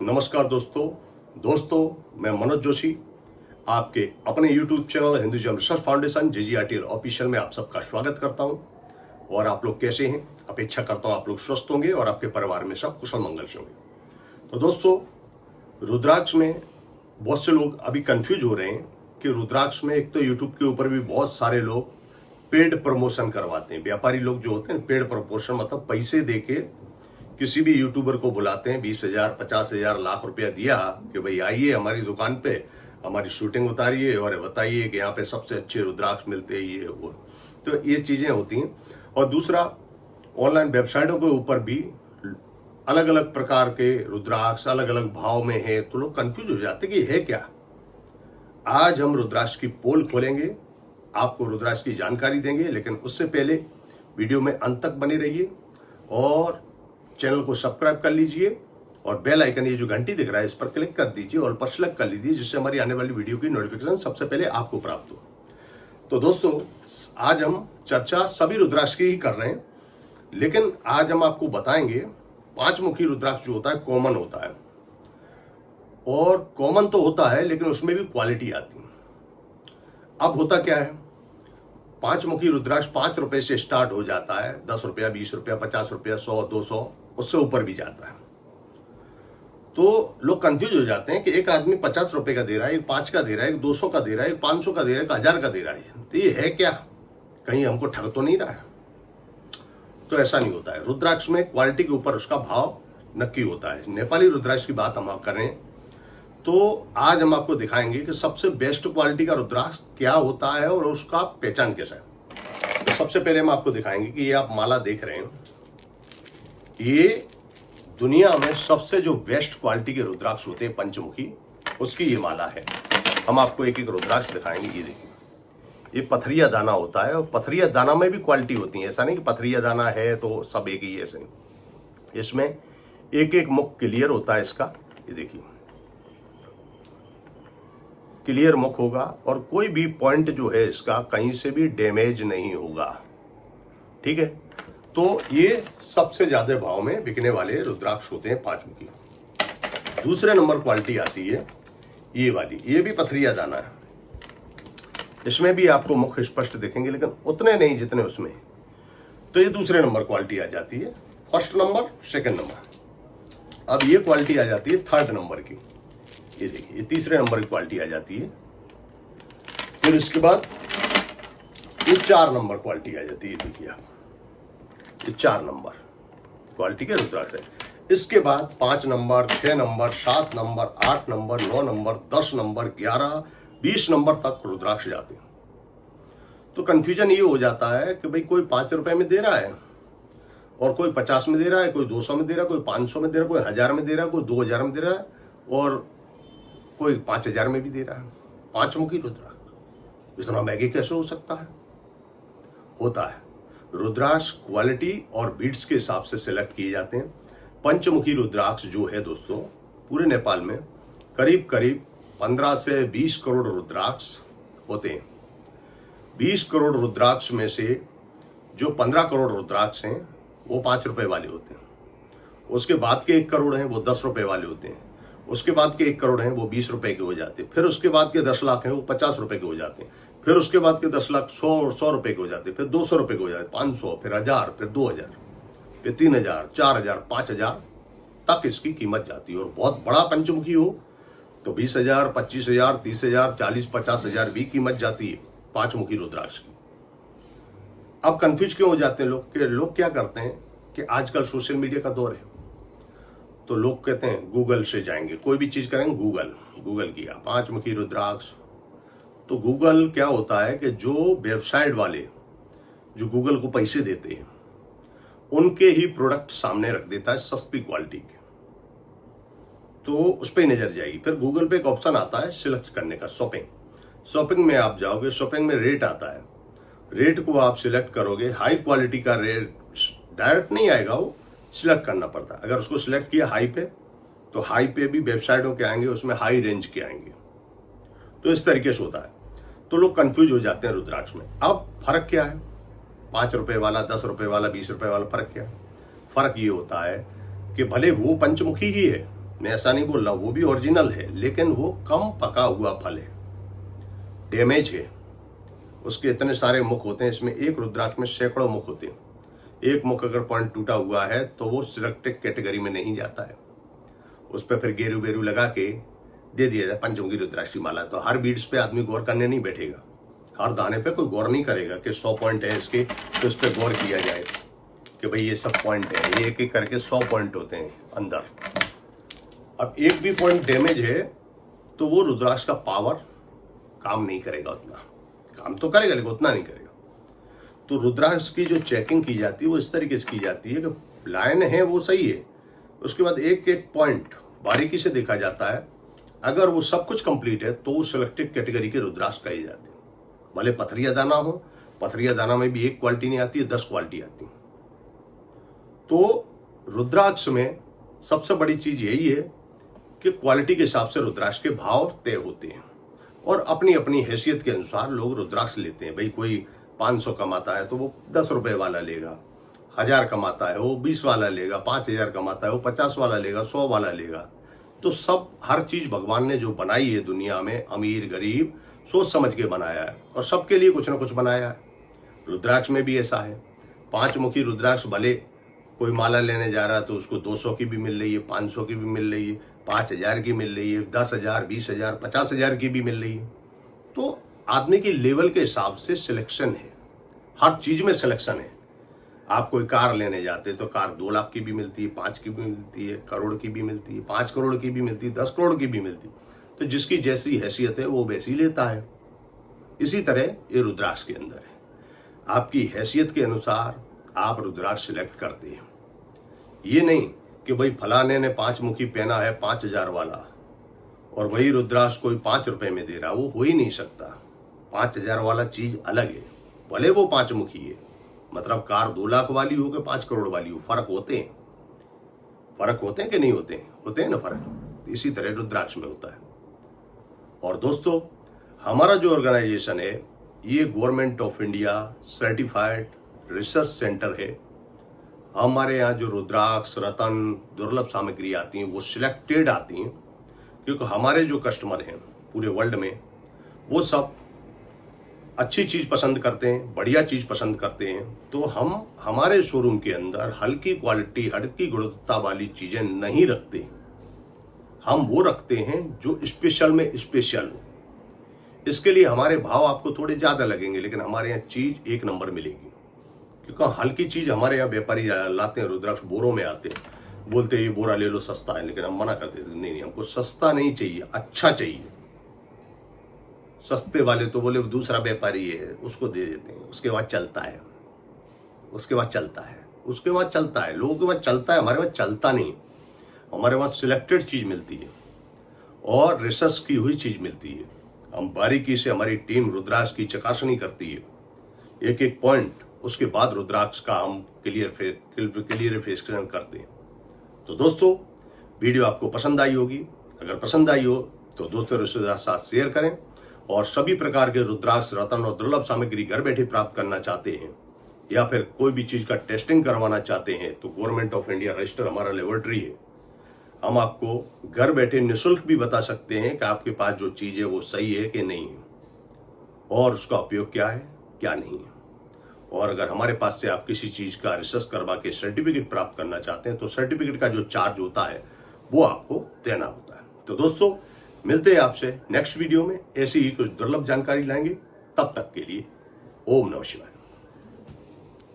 नमस्कार दोस्तों मैं मनोज जोशी आपके अपने YouTube channel Hinduism research foundation JGRTL official में आप सबका स्वागत करता हूं। और आप लोग कैसे हैं? अपेक्षा करता हूं आप लोग स्वस्थ होंगे और आपके परिवार में सब कुशल मंगल से होंगे। तो दोस्तों, रुद्राक्ष में बहुत से लोग अभी कंफ्यूज हो रहे हैं कि रुद्राक्ष में एक तो YouTube के ऊपर भी बहुत सारे लोग पेड प्रमोशन करवाते हैं। व्यापारी लोग जो होते हैं पेड प्रमोशन मतलब पैसे देके किसी भी यूट्यूबर को बुलाते हैं, 20,000 50,000 लाख रुपया दिया कि भाई आइए हमारी दुकान पे हमारी शूटिंग उतारिए और बताइए कि यहाँ पे सबसे अच्छे रुद्राक्ष मिलते हैं, ये वो। तो ये चीजें होती हैं। और दूसरा, ऑनलाइन वेबसाइटों के ऊपर भी अलग अलग प्रकार के रुद्राक्ष अलग अलग भाव में है, तो लोग कंफ्यूज हो जाते कि है क्या। आज हम रुद्राक्ष की पोल खोलेंगे, आपको रुद्राक्ष की जानकारी देंगे, लेकिन उससे पहले वीडियो में अंत तक बने रहिए और चैनल को सब्सक्राइब कर लीजिए और बेल आइकन ये जो घंटी दिख रहा है इस पर क्लिक कर दीजिए और पर सेलेक्ट कर लीजिए, जिससे हमारी आने वाली वीडियो की नोटिफिकेशन सबसे पहले आपको प्राप्त हो। तो दोस्तों, आज हम चर्चा सभी रुद्राक्ष की ही कर रहे हैं, लेकिन आज हम आपको बताएंगे 5 मुखी रुद्राक्ष जो होता है कॉमन होता है। और कॉमन तो होता है लेकिन उसमें भी क्वालिटी आती है। अब होता क्या है, 5 मुखी रुद्राक्ष 5 रुपए से स्टार्ट हो जाता है, 10 रुपया 20 रुपया 50 रुपया 100 200 उससे ऊपर भी जाता है। तो लोग कंफ्यूज हो जाते हैं कि एक आदमी 50 रुपए का दे रहा है, एक 5 का दे रहा है, एक 200 का दे रहा है, एक 500 का दे रहा है, एक 1000 का दे रहा है, तो ये है क्या? कहीं हमको ठग तो नहीं रहा है? तो ऐसा नहीं होता है। रुद्राक्ष में क्वालिटी के ऊपर उसका भाव नक्की होता है। नेपाली रुद्राक्ष की बात हम कर रहे हैं, तो आज हम आपको दिखाएंगे कि सबसे बेस्ट क्वालिटी का रुद्राक्ष क्या होता है और उसका पहचान कैसा है। तो सबसे पहले हम आपको दिखाएंगे कि ये आप माला देख रहे हैं, ये दुनिया में सबसे जो बेस्ट क्वालिटी के रुद्राक्ष होते हैं पंचमुखी, उसकी ये माला है। हम आपको एक एक रुद्राक्ष दिखाएंगे। ये देखिए, ये पथरिया दाना होता है और पथरिया दाना में भी क्वालिटी होती है। ऐसा नहीं कि पथरिया दाना है तो सब एक ही है, ऐसे नहीं। इसमें एक एक मुख क्लियर होता है इसका। ये देखिए, क्लियर मुख होगा और कोई भी पॉइंट जो है इसका कहीं से भी डैमेज नहीं होगा। ठीक है, तो ये सबसे ज्यादा भाव में बिकने वाले रुद्राक्ष होते हैं 5 मुखी। दूसरे नंबर क्वालिटी आती है ये वाली, ये भी पथरिया दाना है। इसमें भी आपको मुख स्पष्ट दिखेंगे लेकिन उतने नहीं जितने उसमें। तो ये दूसरे नंबर क्वालिटी आ जाती है। First number, second number. अब ये क्वालिटी आ जाती है थर्ड नंबर की। ये देखिए, ये तीसरे नंबर की क्वालिटी आ जाती है। फिर इसके बाद ये 4 नंबर क्वालिटी आ जाती है। देखिए आप, ये 4 नंबर क्वालिटी के रुद्राक्ष है। इसके बाद 5 number 6 number 7 number 8 number 9 number 10 number 11 20 number तक रुद्राक्ष जाते हैं। तो कंफ्यूजन ये हो जाता है कि भाई कोई 5 रुपए में दे रहा है और कोई 50 में दे रहा है, कोई 200 में दे रहा है, कोई 500 में दे रहा है, कोई 1000 में दे रहा है, कोई 2000 में दे रहा है और कोई 5000 में भी दे रहा है। 5 मुखी रुद्राक्ष इतना महंगे कैसे हो सकता है? होता है। रुद्राक्ष क्वालिटी और बीट्स के हिसाब से सिलेक्ट किए जाते हैं। पंचमुखी रुद्राक्ष जो है दोस्तों, पूरे नेपाल में करीब करीब 15 से 20 करोड़ रुद्राक्ष होते हैं। 20 करोड़ रुद्राक्ष में से जो 15 करोड़ रुद्राक्ष हैं वो 5 रुपए वाले होते हैं। उसके बाद के 1 करोड़ हैं वो 10 रुपए वाले होते हैं। उसके बाद के 1 करोड़ हैं वो 20 रुपए के हो जाते हैं। फिर उसके बाद के 10 लाख हैं वो 50 रुपए के हो जाते हैं। फिर उसके बाद के 10 लाख 100 रुपए के हो जाते हैं। फिर 200 रुपए के हो जाते हैं, 500, फिर 1000, फिर 2000, फिर 3000, 4000, 5000 तक इसकी कीमत जाती है। और बहुत बड़ा पंचमुखी हो तो 20,000, 25,000, 30,000, 40, 50,000 भी कीमत जाती है 5 मुखी रुद्राक्ष की। अब कंफ्यूज क्यों हो जाते हैं लोग? कि लोग क्या करते हैं कि आजकल सोशल मीडिया का दौर है, तो लोग कहते हैं गूगल से जाएंगे, कोई भी चीज करेंगे गूगल किया 5 मुखी रुद्राक्ष। तो गूगल क्या होता है कि जो वेबसाइट वाले जो गूगल को पैसे देते हैं उनके ही प्रोडक्ट सामने रख देता है सस्ती क्वालिटी के, तो उस पर नजर जाएगी। फिर गूगल पे एक ऑप्शन आता है सिलेक्ट करने का, शॉपिंग में आप जाओगे, शॉपिंग में रेट आता है, रेट को आप सिलेक्ट करोगे। हाई क्वालिटी का रेट डायरेक्ट नहीं आएगा, वो सिलेक्ट करना पड़ता है। अगर उसको सिलेक्ट किया हाई पे, तो हाई पे भी वेबसाइटों के आएंगे, उसमें हाई रेंज के आएंगे। तो इस तरीके से होता है। तो लोग कंफ्यूज हो जाते हैं रुद्राक्ष में। अब फर्क क्या है? 5 रुपए वाला, 10 रुपए वाला, 20 रुपए वाला, फर्क क्या है? फर्क ये होता है कि भले वो पंचमुखी ही है मैं ऐसा नहीं बोल रहा, वो भी ओरिजिनल है, लेकिन वो कम पका हुआ फल है, डैमेज है। उसके इतने सारे मुख होते हैं, इसमें एक रुद्राक्ष में सैकड़ों मुख होते हैं। एक मुख अगर पॉइंट टूटा हुआ है तो वो सिलेक्टेड कैटेगरी में नहीं जाता है, उस पर फिर गेरू बेरू लगा के दे दिया जाए पंचमुखी रुद्राक्ष की माला। तो हर बीड्स पे आदमी गौर करने नहीं बैठेगा, हर दाने पे कोई गौर नहीं करेगा कि 100 पॉइंट है इसके, तो उस पर गौर किया जाए कि भाई ये सब पॉइंट है, ये एक एक करके 100 पॉइंट होते हैं अंदर। अब एक भी पॉइंट डैमेज है तो वो रुद्राक्ष का पावर काम नहीं करेगा, उतना काम तो करेगा लेकिन उतना नहीं करेगा। तो रुद्राक्ष की जो चेकिंग की जाती है वो इस तरीके से की जाती है कि लाइन है वो सही है, उसके बाद एक एक पॉइंट बारीकी से देखा जाता है। अगर वो सब कुछ कंप्लीट है तो वो सिलेक्टेड कैटेगरी के रुद्राक्ष कहे जाते हैं। भले पथरिया दाना हो, पथरिया दाना में भी एक क्वालिटी नहीं आती है, 10 क्वालिटी आती है। तो रुद्राक्ष में सबसे बड़ी चीज यही है कि क्वालिटी के हिसाब से रुद्राक्ष के भाव तय होते हैं और अपनी अपनी हैसियत के अनुसार लोग रुद्राक्ष लेते हैं। भाई कोई 500 कमाता है तो वो 10 रुपए वाला लेगा, 1000 कमाता है वो 20 वाला लेगा, 5000 कमाता है वो 50 वाला लेगा, 100 वाला लेगा। तो सब हर चीज भगवान ने जो बनाई है दुनिया में, अमीर गरीब सोच समझ के बनाया है और सबके लिए कुछ ना कुछ बनाया है। रुद्राक्ष में भी ऐसा है। 5 मुखी रुद्राक्ष भले कोई माला लेने जा रहा है तो उसको 200 की भी मिल रही है, 500 की भी मिल रही है, 5000 की मिल रही है, 10,000, 20,000, 50,000 की भी मिल रही है। तो आदमी की लेवल के हिसाब से सिलेक्शन है, हर चीज में सिलेक्शन है। आप कोई कार लेने जाते तो कार 2 लाख की भी मिलती है, 5 की भी मिलती है, करोड़ की भी मिलती है, 5 करोड़ की भी मिलती है, 10 करोड़ की भी मिलती है। तो जिसकी जैसी हैसियत है वो वैसी लेता है। इसी तरह ये रुद्राक्ष के अंदर है, आपकी हैसियत के अनुसार आप रुद्राक्ष सिलेक्ट करते हैं। ये नहीं कि भाई फलाने ने 5 मुखी पहना है 5000 वाला और वही रुद्राक्ष कोई 5 रुपए में दे रहा, वो हो ही नहीं सकता। 5000 वाला चीज अलग है, भले वो 5 मुखी है, मतलब कार 2 लाख वाली हो कि 5 करोड़ वाली हो, फर्क होते हैं। फर्क होते हैं कि नहीं होते हैं? होते हैं ना फर्क। इसी तरह रुद्राक्ष में होता है। और दोस्तों, हमारा जो ऑर्गेनाइजेशन है ये government of India certified research centre है। हमारे यहाँ जो रुद्राक्ष, रतन, दुर्लभ सामग्री आती हैं वो सिलेक्टेड आती हैं, क्योंकि हमारे जो कस्टमर हैं पूरे वर्ल्ड में वो सब अच्छी चीज पसंद करते हैं, बढ़िया चीज पसंद करते हैं। तो हम हमारे शोरूम के अंदर हल्की क्वालिटी, हल्की गुणवत्ता वाली चीजें नहीं रखते। हम वो रखते हैं जो स्पेशल में स्पेशल हो। इसके लिए हमारे भाव आपको थोड़े ज्यादा लगेंगे, लेकिन हमारे यहाँ चीज एक नंबर मिलेगी। क्योंकि हल्की चीज हमारे यहाँ व्यापारी लाते हैं, रुद्राक्ष बोरों में आते हैं, बोलते हैं ये बोरा ले लो सस्ता है, लेकिन हम मना करते हैं नहीं, हमको सस्ता नहीं चाहिए, अच्छा चाहिए। सस्ते वाले तो बोले दूसरा व्यापारी है उसको दे देते हैं, उसके बाद चलता है, उसके बाद चलता है, उसके बाद चलता है, लोगों के बाद चलता है, हमारे पास चलता नहीं। हमारे पास सिलेक्टेड चीज मिलती है और रिसर्च की हुई चीज मिलती है। हम बारीकी से, हमारी टीम रुद्राक्ष की चकासनी करती है, एक एक पॉइंट, उसके बाद रुद्राक्ष का हम क्लियरिफिकेशन करते हैं। तो दोस्तों, वीडियो आपको पसंद आई होगी। अगर पसंद आई हो तो दोस्तों रिश्तेदार साथ शेयर करें। और सभी प्रकार के रुद्राक्ष, रतन और दुर्लभ सामग्री घर बैठे प्राप्त करना चाहते हैं या फिर कोई भी चीज का टेस्टिंग करवाना चाहते हैं तो गवर्नमेंट ऑफ इंडिया रजिस्टर हमारा लेबोरेटरी है। हम आपको घर बैठे निःशुल्क भी बता सकते हैं कि आपके पास जो चीज है वो सही है कि नहीं है और उसका उपयोग क्या है, क्या नहीं है। और अगर हमारे पास से आप किसी चीज का रिसर्च करवा के सर्टिफिकेट प्राप्त करना चाहते हैं तो सर्टिफिकेट का जो चार्ज होता है वो आपको देना होता है। तो दोस्तों, मिलते हैं आपसे नेक्स्ट वीडियो में, ऐसी ही कुछ दुर्लभ जानकारी लाएंगे। तब तक के लिए ओम नमः शिवाय।